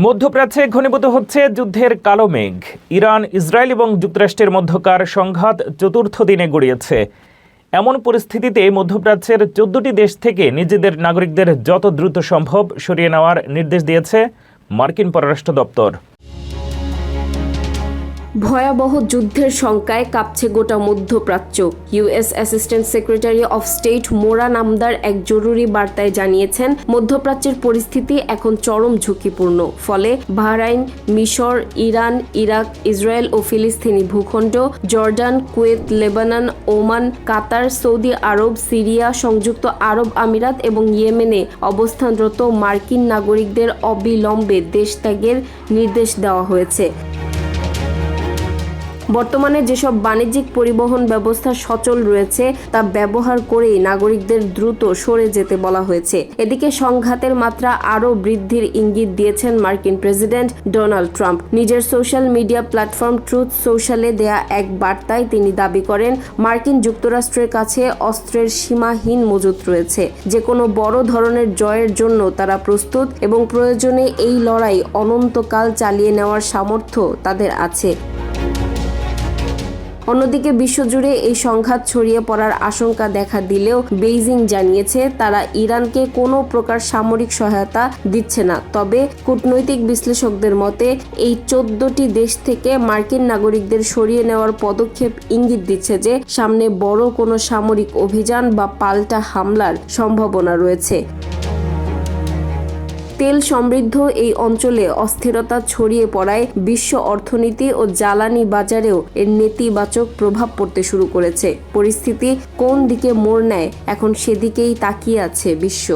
মধ্যপ্রাচ্যে ঘনীভূত হচ্ছে যুদ্ধের কালো মেঘ। ইরান, ইসরায়েল এবং যুক্তরাষ্ট্রের মধ্যকার সংঘাত চতুর্থ দিনে গড়িয়েছে। এমন পরিস্থিতিতে মধ্যপ্রাচ্যের 14টি দেশ থেকে নিজেদের নাগরিকদের যত দ্রুত সম্ভব সরিয়ে নেওয়ার নির্দেশ দিয়েছে মার্কিন পররাষ্ট্র দপ্তর। ভয়াবহ যুদ্ধের শঙ্কায় কাঁপছে গোটা মধ্যপ্রাচ্য। US assistant secretary of state মোরা নামদার এক জরুরি বার্তায় জানিয়েছেন, মধ্যপ্রাচ্যের পরিস্থিতি এখন চরম ঝুঁকিপূর্ণ। ফলে বাহরাইন, মিশর, ইরান, ইরাক, ইসরায়েল ও ফিলিস্তিনি ভূখণ্ড, জর্ডান, কুয়েত, লেবানন, ওমান, কাতার, সৌদি আরব, সিরিয়া, সংযুক্ত আরব আমিরাত এবং ইয়েমেনে অবস্থানরত মার্কিন নাগরিকদের অবিলম্বে দেশ ত্যাগের নির্দেশ দেওয়া হয়েছে। বর্তমানে যেসব বাণিজ্যিক পরিবহন ব্যবস্থা সচল রয়েছে তা ব্যবহার করেই নাগরিকদের দ্রুত সরে যেতে বলা হয়েছে। এদিকে সংঘাতের মাত্রা আরও বৃদ্ধির ইঙ্গিত দিয়েছেন মার্কিন প্রেসিডেন্ট ডোনাল্ড ট্রাম্প। নিজের সোশ্যাল মিডিয়া প্ল্যাটফর্ম ট্রুথ সোশ্যালে দেয়া এক বার্তায় তিনি দাবি করেন, মার্কিন যুক্তরাষ্ট্রের কাছে অস্ত্রের সীমাহীন মজুত রয়েছে। যে কোনো বড় ধরনের জয়ের জন্য তারা প্রস্তুত এবং প্রয়োজনে এই লড়াই অনন্তকাল চালিয়ে নেওয়ার সামর্থ্য তাদের আছে। অন্যদিকে বিশ্বজুড়ে এই সংঘাত ছড়িয়ে পড়ার আশঙ্কা দেখা দিলেও বেইজিং জানিয়েছে তারা ইরানকে কোনো প্রকার সামরিক সহায়তা দিচ্ছে না। তবে কূটনৈতিক বিশ্লেষকদের মতে এই 14টি দেশ থেকে মার্কিন নাগরিকদের সরিয়ে নেওয়ার পদক্ষেপ ইঙ্গিত দিচ্ছে যে সামনে বড় কোনো সামরিক অভিযান বা পাল্টা হামলার সম্ভাবনা রয়েছে। তেল সমৃদ্ধ এই অঞ্চলে অস্থিরতা ছড়িয়ে পড়ায় বিশ্ব অর্থনীতি ও জ্বালানি বাজারেও এর নেতিবাচক প্রভাব পড়তে শুরু করেছে। পরিস্থিতি কোন দিকে মোড় নেয় এখন সেদিকেই তাকিয়ে আছে বিশ্ব।